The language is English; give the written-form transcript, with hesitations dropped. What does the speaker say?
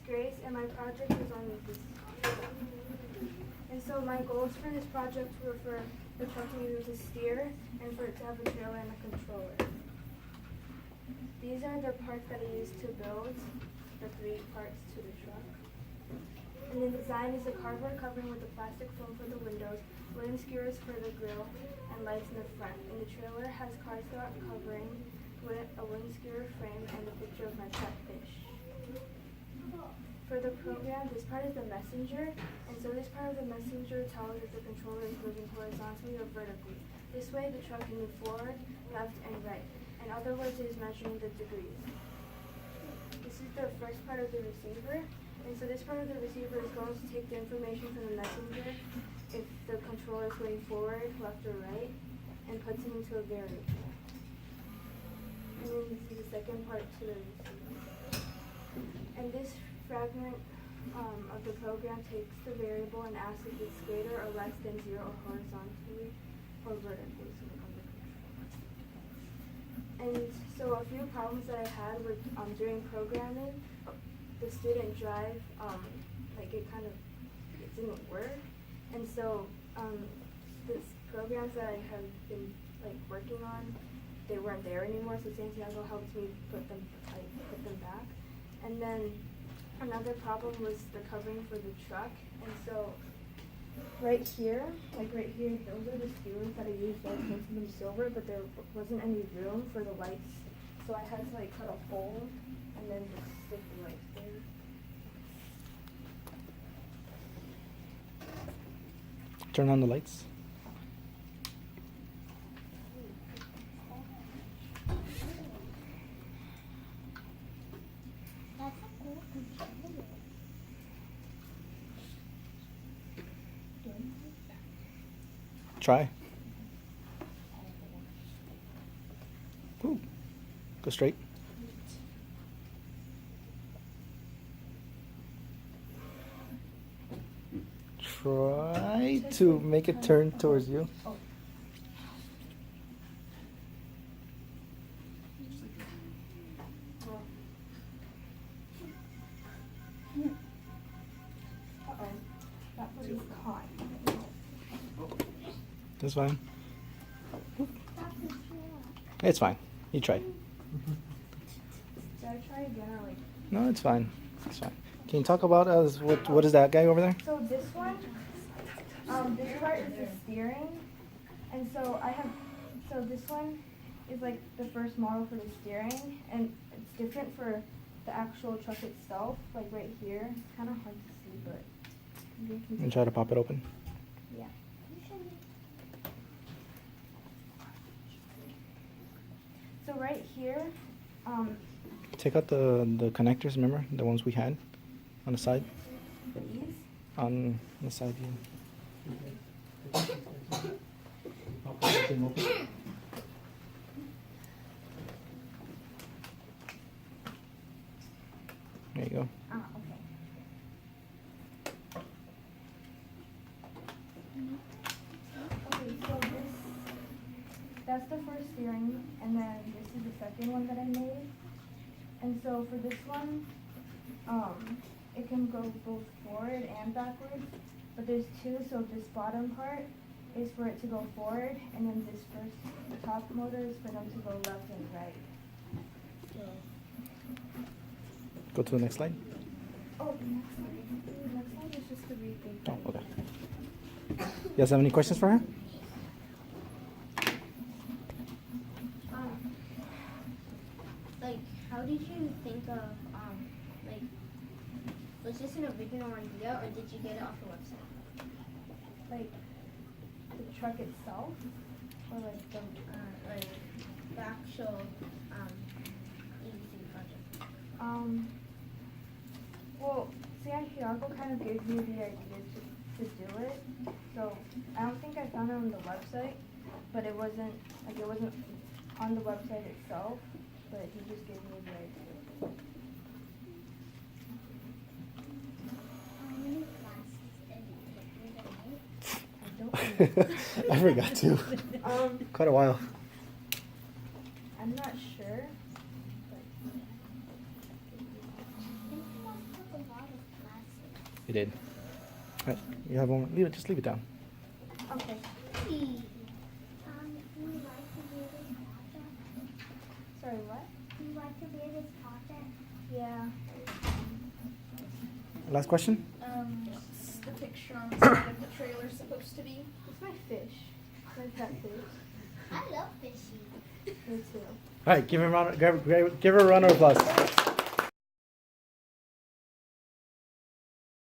Grace, and my project was on this. And so my goals for this project were for the truck to be able to steer and for it to have a trailer and a controller. These are the parts that I used to build the 3 parts to the truck. And the design is a cardboard covering with a plastic foam for the windows, wooden skewers for the grill, and lights in the front. And the trailer has cardstock covering with a wooden skewer frame and a picture of my pet fish. For the program, this part is the messenger, and so this part of the messenger tells if the controller is moving horizontally or vertically. This way, the truck can move forward, left, and right. In other words, it is measuring the degrees. This is the first part of the receiver, and so this part of the receiver is going to take the information from the messenger, if the controller is going forward, left, or right, and puts it into a variable. And then this is the second part to the receiver. And this fragment of the program takes the variable and asks if it's greater or less than 0 or horizontally or vertically. And so a few problems that I had were during programming, the student drive, it didn't work. And so these programs that I have been working on, they weren't there anymore, so Santiago helped me put them back. And then another problem was the covering for the truck, and so right here, those are the skewers that I used. I painted them silver, but there wasn't any room for the lights, so I had to cut a hole and then just stick the lights there. Turn on the lights. Try. Ooh. Go straight. Try to make it turn towards you. That was caught. That's fine. It's fine. You tried. Should I try again or No, it's fine. It's fine. Can you talk about what is that guy over there? So this one, this part is the steering, and so this one is the first model for the steering, and it's different for the actual truck itself, right here. It's kind of hard to see, but you can And try to pop it open. Yeah. So right here, Take out the connectors, remember? The ones we had on the side? these. On the side, yeah. There you go. Ah, okay. Okay, so that's the first steering, and then this is the second one that I made. And so for this one, it can go both forward and backwards, but there's 2, so this bottom part is for it to go forward, and then this the top motor is for them to go left and right. So, Go to the next slide. oh, the next slide. The next slide is just to rethink. Oh, okay. You guys have any questions for her? How did you think of, was this an original idea, or did you get it off the website? The truck itself, or The actual, EDC project? Well, Santiago kind of gave me the idea to do it, so I don't think I found it on the website, but it wasn't on the website itself, but he just gave me the idea. I forgot to. Quite a while. I'm not sure. You did. Alright, you have one. Leave it. Just leave it down. Okay. Do you like to do this project? Sorry, what? Do you like to do this project? Yeah. Last question. What's the picture on the side of the trailer supposed to be? It's my fish. My pet fish. I love fishing. Me too. All right, give her a round of applause.